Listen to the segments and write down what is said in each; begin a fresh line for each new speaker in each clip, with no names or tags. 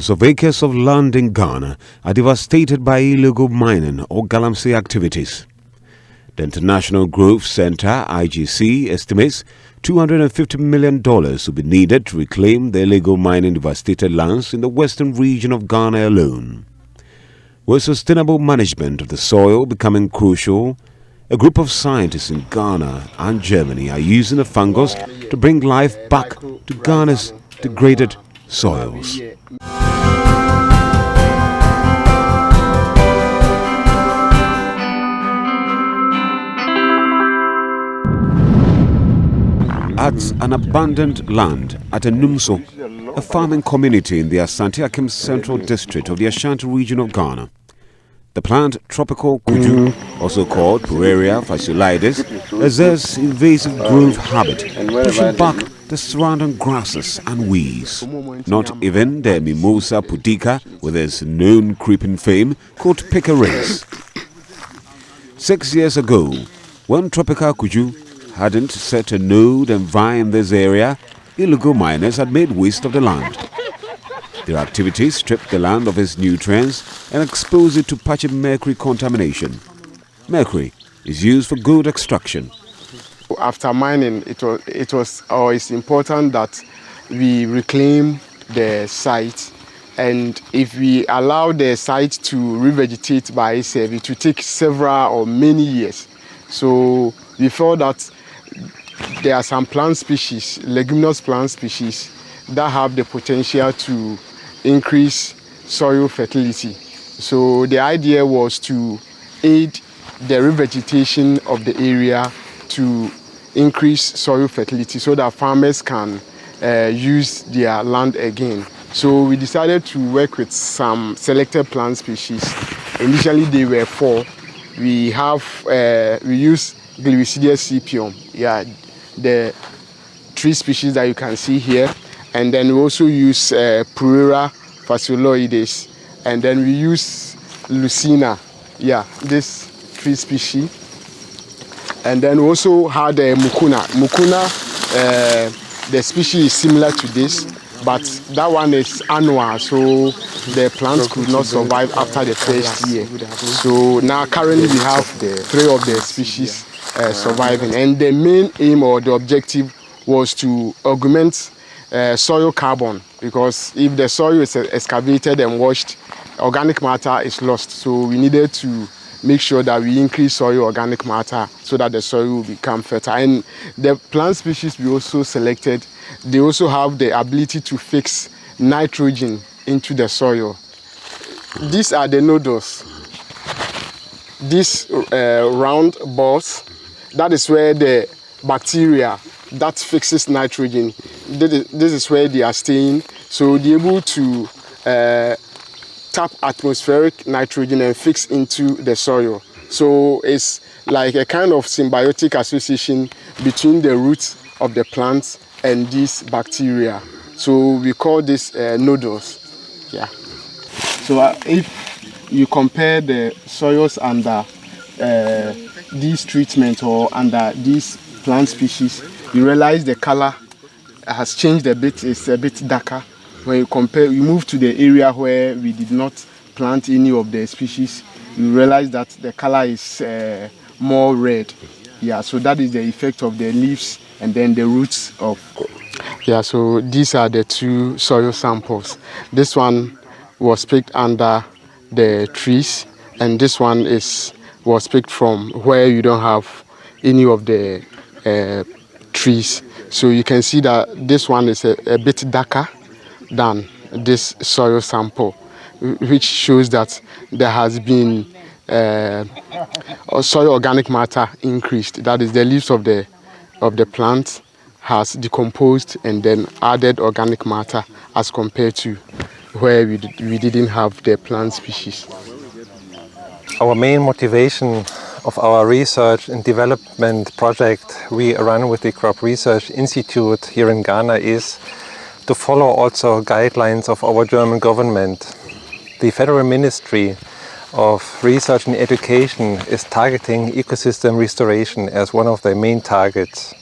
Millions of acres of land in Ghana are devastated by illegal mining or galamsey activities. The International Growth Center (IGC) estimates $250 million will be needed to reclaim the illegal mining devastated lands in the western region of Ghana alone. With sustainable management of the soil becoming crucial, a group of scientists in Ghana and Germany are using the fungus to bring life back to Ghana's degraded soils. At an abandoned land at Enumso, a farming community in the Asante Akim Central District of the Ashanti region of Ghana. The plant tropical kuju, also called Pureria fasciolidis, exerts invasive growth habit, pushing back the surrounding grasses and weeds. Not even the Mimosa pudica, with its known creeping fame, could pick a race. 6 years ago, when tropical kuju hadn't set a node and vine in this area, illegal miners had made waste of the land. Their activities stripped the land of its nutrients and exposed it to patchy mercury contamination. Mercury is used for gold extraction.
After mining, it's important that we reclaim the site, and if we allow the site to revegetate by itself, it will take several or many years. So we felt that there are some plant species, leguminous plant species, that have the potential to increase soil fertility. So the idea was to aid the revegetation of the area to increase soil fertility so that farmers can use their land again. So we decided to work with some selected plant species. Initially they were 4. We use Gliricidia sepium, the 3 species that you can see here, and then we also use Pureria fasciolidis, and then we use Lucina, this 3 species, and then we also had Mucuna. Mucuna, the species is similar to this, but that one is annual, so the plants could not survive after the first year. So now currently we have 3 of the species surviving, and the main aim or the objective was to augment soil carbon, because if the soil is excavated and washed, organic matter is lost. So we needed to make sure that we increase soil organic matter so that the soil will become fertile. And the plant species we also selected, they also have the ability to fix nitrogen into the soil. These are the nodules. These round balls, that is where the bacteria that fixes nitrogen, this is where they are staying. So they're able to tap atmospheric nitrogen and fix into the soil. So it's like a kind of symbiotic association between the roots of the plants and these bacteria. So we call this nodules. So if you compare the soils under these treatments or under these plant species, you realize the color has changed a bit. It's a bit darker. When you compare, you move to the area where we did not plant any of the species, you realize that the color is more red. So that is the effect of the leaves and then the roots of. So these are the 2 soil samples. This one was picked under the trees, and this one was picked from where you don't have any of the trees. So you can see that this one is a bit darker than this soil sample, which shows that there has been soil organic matter increased. That is, the leaves of the plant has decomposed and then added organic matter as compared to where we didn't have the plant species.
Our main motivation of our research and development project we run with the Crop Research Institute here in Ghana is to follow also guidelines of our German government. The Federal Ministry of Research and Education is targeting ecosystem restoration as one of their main targets.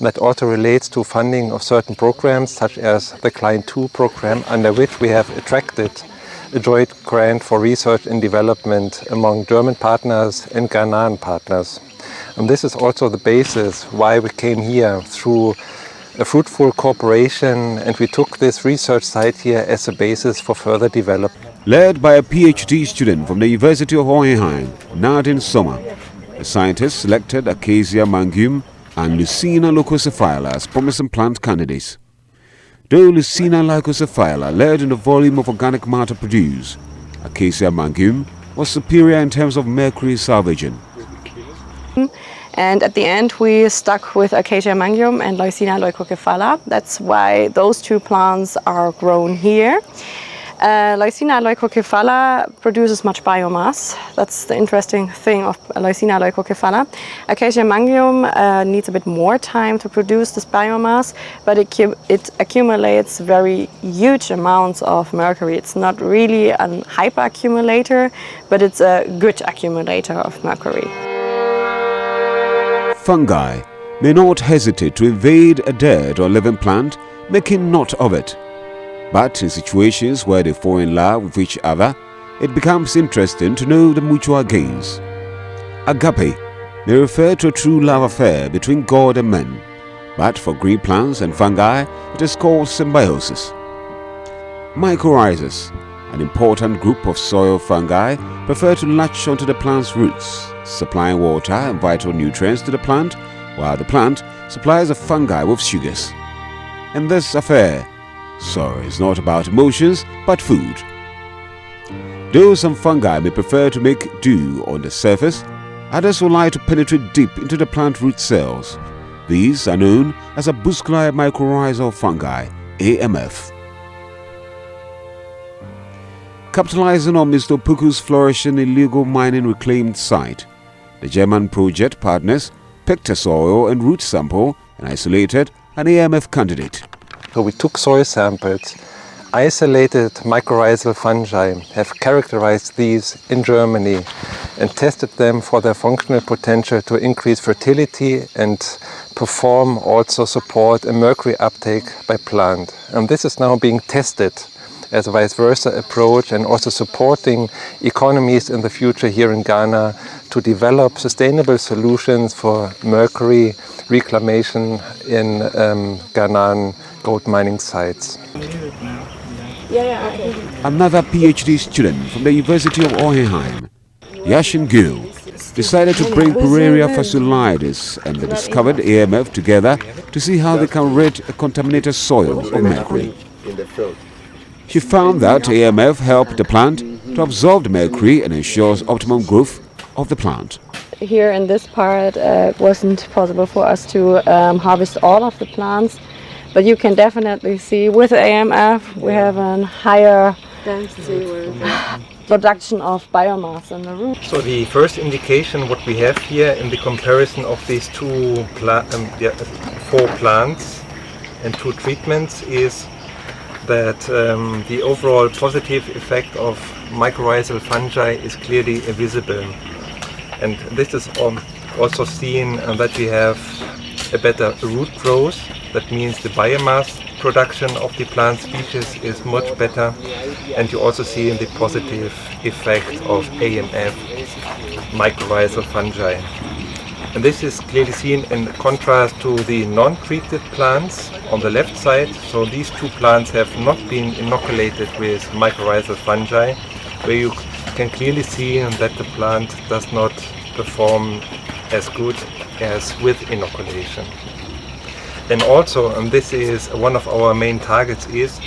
That also relates to funding of certain programs, such as the Klein 2 program, under which we have attracted a joint grant for research and development among German partners and Ghanaian partners. And this is also the basis why we came here through a fruitful cooperation, and we took this research site here as a basis for further development.
Led by a PhD student from the University of Hohenheim, Nadine Sommer, the scientists selected Acacia mangium and Lucina leucocephala as promising plant candidates. Though Lucina leucocephala led in the volume of organic matter produced, Acacia mangium was superior in terms of mercury salvaging.
And at the end we stuck with Acacia mangium and Lucina leucocephala. That's why those two plants are grown here. Lucina leucocephala produces much biomass. That's the interesting thing of Lucina leucocephala. Acacia mangium needs a bit more time to produce this biomass, but it accumulates very huge amounts of mercury. It's not really a hyperaccumulator, but it's a good accumulator of mercury.
Fungi may not hesitate to invade a dead or living plant, making naught of it. But in situations where they fall in love with each other, it becomes interesting to know the mutual gains. Agape may refer to a true love affair between God and men, but for green plants and fungi, it is called symbiosis. Mycorrhizas, an important group of soil fungi, prefer to latch onto the plant's roots, supplying water and vital nutrients to the plant, while the plant supplies the fungi with sugars. In this affair, soil is not about emotions, but food. Though some fungi may prefer to make do on the surface, others will like to penetrate deep into the plant root cells. These are known as arbuscular mycorrhizal fungi, AMF. Capitalizing on Mr. Puku's flourishing illegal mining reclaimed site, the German project partners picked a soil and root sample and isolated an AMF candidate.
So we took soil samples, isolated mycorrhizal fungi, have characterized these in Germany and tested them for their functional potential to increase fertility and perform, also support a mercury uptake by plant. And this is now being tested as a vice versa approach and also supporting economies in the future here in Ghana to develop sustainable solutions for mercury reclamation in Ghanaian gold mining sites.
Another PhD student from the University of Hohenheim, Yashin Gil, decided to bring Pararia fasciolidis and the discovered AMF together to see how they can rid a contaminated soil of mercury. She found that AMF helped the plant to absorb the mercury and ensures optimum growth of the plant.
Here in this part it wasn't possible for us to harvest all of the plants, but you can definitely see with AMF we have a higher production of biomass in the root.
So the first indication what we have here in the comparison of these four plants and two treatments is that the overall positive effect of mycorrhizal fungi is clearly visible. And this is also seen that we have a better root growth. That means the biomass production of the plant species is much better. And you also see the positive effect of AMF, mycorrhizal fungi. And this is clearly seen in contrast to the non-treated plants on the left side. So these two plants have not been inoculated with mycorrhizal fungi, where you can clearly see that the plant does not perform as good as with inoculation. And also, and this is one of our main targets, is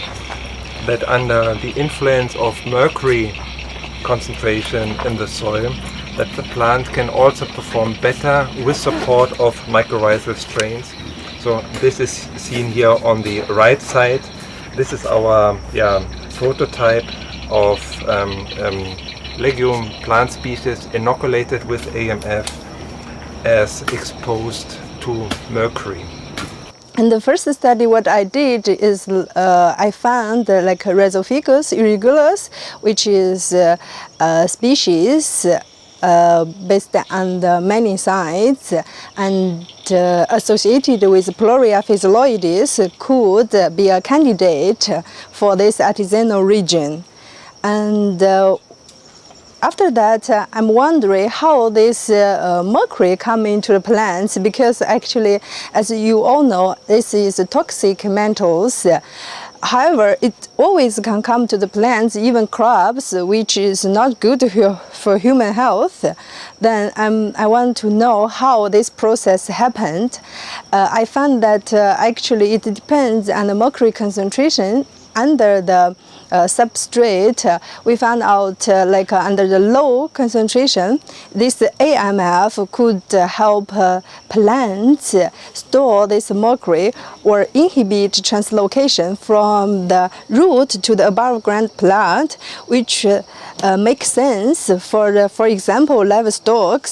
that under the influence of mercury concentration in the soil, that the plant can also perform better with support of mycorrhizal strains. So this is seen here on the right side. This is our prototype of legume plant species inoculated with AMF as exposed to mercury.
In the first study, what I did is I found Rhizophagus irregularis, which is a species based on the many sites, and associated with Floria physioloides could be a candidate for this artisanal region. And after that, I'm wondering how this mercury come into the plants, because actually, as you all know, this is toxic metals. However, it always can come to the plants, even crops, which is not good for human health. Then I want to know how this process happened. I found that actually it depends on the mercury concentration under the substrate. We found out under the low concentration, this AMF could help plants store this mercury or inhibit translocation from the root to the above ground plant, which makes sense for example, livestock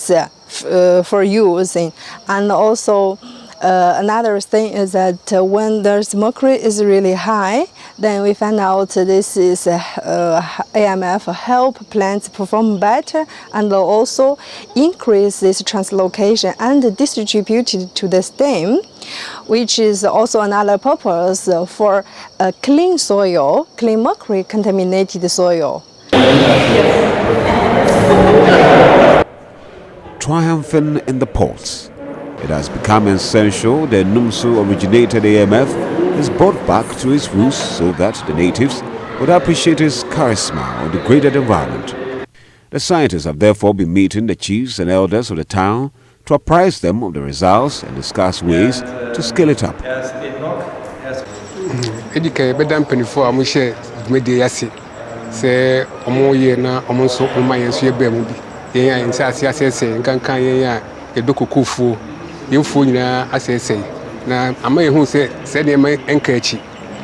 for using. And also another thing is that when there's mercury is really high, then we find out this is AMF help plants perform better and also increase this translocation and distribute it to the stem, which is also another purpose for a clean soil, clean mercury contaminated soil.
Triumphing in the ports, it has become essential the NUMSO originated AMF is brought back to its roots so that the natives would appreciate its charisma or degraded environment. The scientists have therefore been meeting the chiefs and elders of the town to apprise them of the results and discuss ways to scale it up.
Na ama yehu se de ma enkachi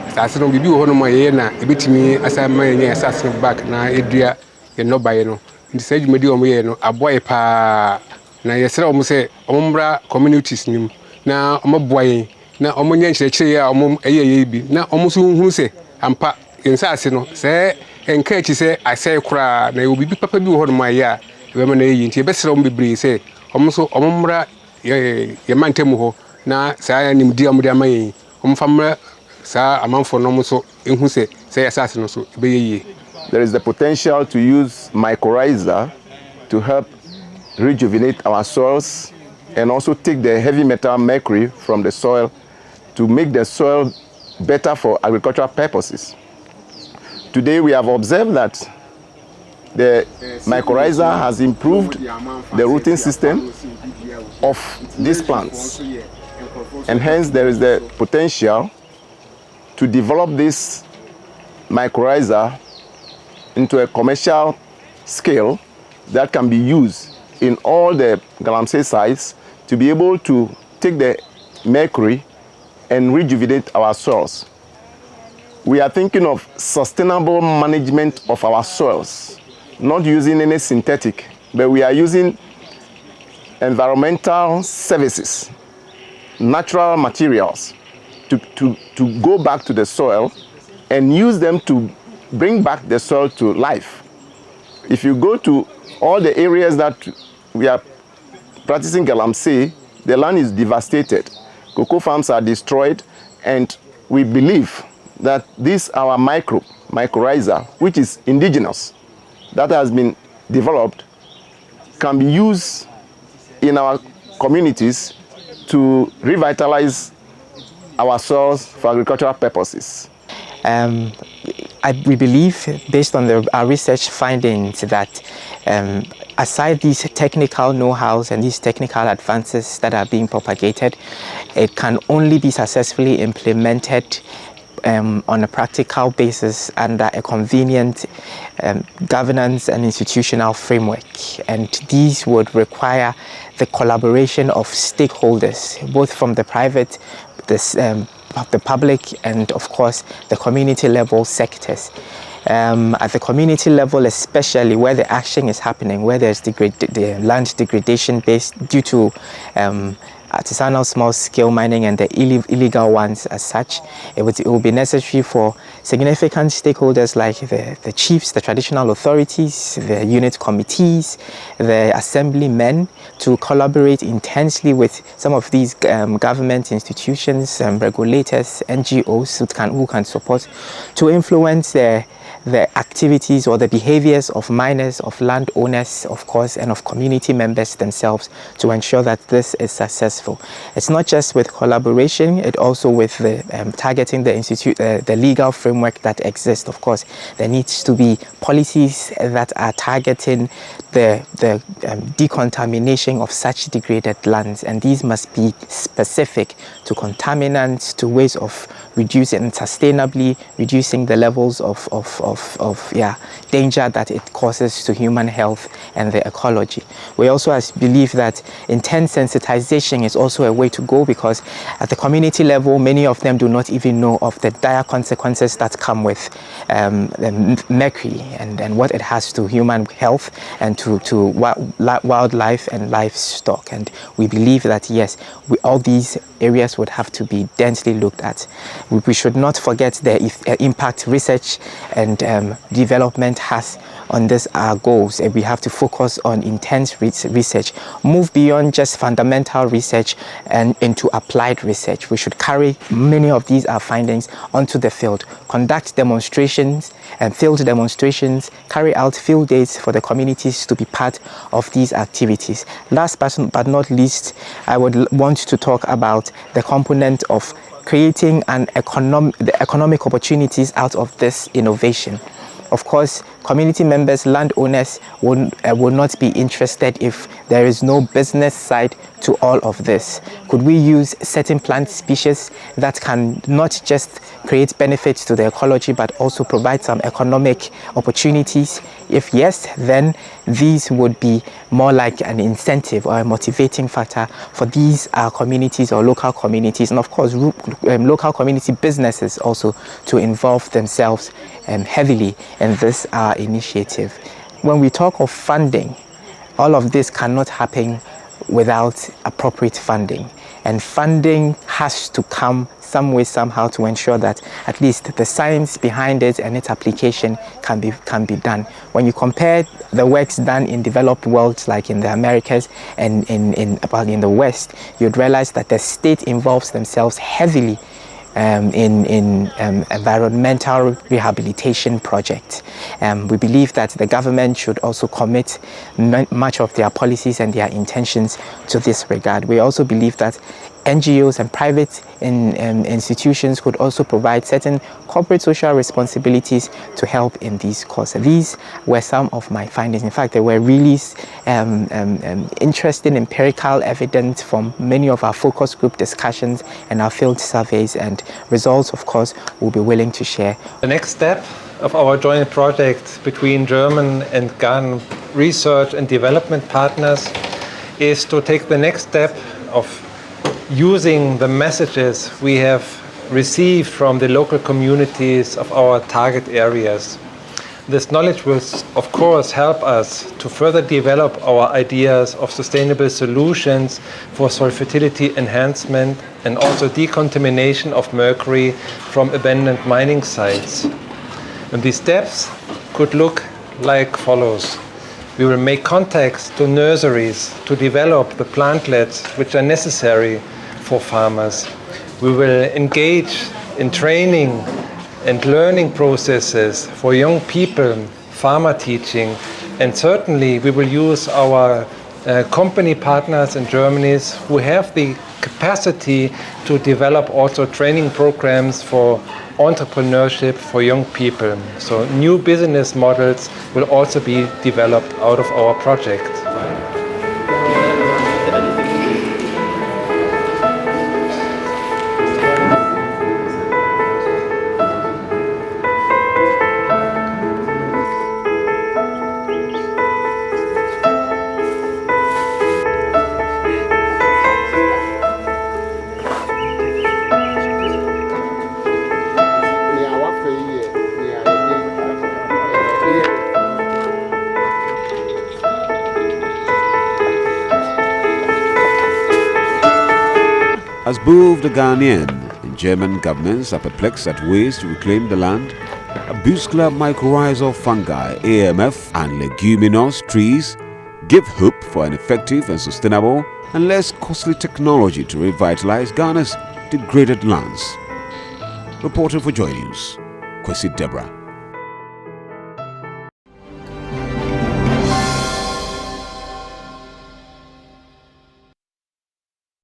asase no bibi wo no ma ye na ebetimi asa ma ye asase no back na edua ye no baye no ndi se dwumadi o mo ye no aboye pa na ye sere o mo se o mbra communities nim na o mo boye na o mo nya nkyerɛkyerɛ ya o mo ye bi na o mo so hu se ampa nsase no se enkachi se asai kura na ye bibi papa bi wo no ma ye a we ma na ye nti e be sere o mo bebre se o mo so o mo mbra ye mantemu ho na saa nimdi amudi amayi omfamra saa amanfo no so ehu se asase no so ebeyeye.
There is the potential to use mycorrhiza to help rejuvenate our soils and also take the heavy metal mercury from the soil to make the soil better for agricultural purposes. Today we have observed that the mycorrhiza has improved the rooting system of these plants, and hence there is the potential to develop this mycorrhiza into a commercial scale that can be used in all the galamsey sites to be able to take the mercury and rejuvenate our soils. We are thinking of sustainable management of our soils, not using any synthetic, but we are using environmental services, natural materials to go back to the soil and use them to bring back the soil to life. If you go to all the areas that we are practicing galamsey, the land is devastated. Cocoa farms are destroyed, and we believe that this our mycorrhiza, which is indigenous, that has been developed, can be used in our communities to revitalize our soils for agricultural purposes.
We believe, based on our research findings, that aside these technical know-hows and these technical advances that are being propagated, it can only be successfully implemented on a practical basis under a convenient governance and institutional framework. And these would require the collaboration of stakeholders, both from the private, the public, and of course the community level sectors. At the community level, especially where the action is happening, where there's the land degradation based due to artisanal small-scale mining and the illegal ones as such. It will be necessary for significant stakeholders like the chiefs, the traditional authorities, the unit committees, the assemblymen to collaborate intensely with some of these government institutions, regulators, NGOs who can support to influence the activities or the behaviors of miners, of landowners, of course, and of community members themselves to ensure that this is successful. It's not just with collaboration, it also with the targeting the legal framework that exists. Of course, there needs to be policies that are targeting the decontamination of such degraded lands, and these must be specific to contaminants, to ways of reducing and sustainably reducing the levels of danger that it causes to human health and the ecology. We also believe that intense sensitization is also a way to go, because at the community level, many of them do not even know of the dire consequences that come with mercury and what it has to human health and to wildlife and livestock. And we believe that yes, all these areas would have to be densely looked at. We should not forget the impact research and development has on this our goals. We have to focus on intense research, move beyond just fundamental research and into applied research. We should carry many of these our findings onto the field, conduct demonstrations and field demonstrations, carry out field days for the communities to be part of these activities. Last but not least, I would want to talk about the component of creating the economic opportunities out of this innovation. Of course, community members, landowners will not be interested if there is no business side to all of this. Could we use certain plant species that can not just create benefits to the ecology but also provide some economic opportunities? If yes, then these would be more like an incentive or a motivating factor for these communities or local communities, and of course local community businesses also to involve themselves heavily in this initiative. When we talk of funding, all of this cannot happen without appropriate funding, and funding has to come some way, somehow, to ensure that at least the science behind it and its application can be done. When you compare the works done in developed worlds like in the Americas and in the West, you'd realize that the state involves themselves heavily in environmental rehabilitation projects. We believe that the government should also commit much of their policies and their intentions to this regard. We also believe that NGOs and private institutions could also provide certain corporate social responsibilities to help in these causes. These were some of my findings. In fact, there were really interesting empirical evidence from many of our focus group discussions and our field surveys, and results, of course, we'll be willing to share.
The next step of our joint project between German and Ghanaian research and development partners is to take the next step of using the messages we have received from the local communities of our target areas. This knowledge will, of course, help us to further develop our ideas of sustainable solutions for soil fertility enhancement and also decontamination of mercury from abandoned mining sites. And these steps could look like follows. We will make contacts to nurseries to develop the plantlets which are necessary for farmers. We will engage in training and learning processes for young people, farmer teaching, and certainly we will use our company partners in Germany who have the capacity to develop also training programs for entrepreneurship for young people. So new business models will also be developed out of our project.
As both the Ghanaian and German governments are perplexed at ways to reclaim the land, Abuscula mycorrhizal fungi AMF and leguminous trees give hope for an effective and sustainable and less costly technology to revitalize Ghana's degraded lands. Reporting for Joy News, Kwesi Deborah.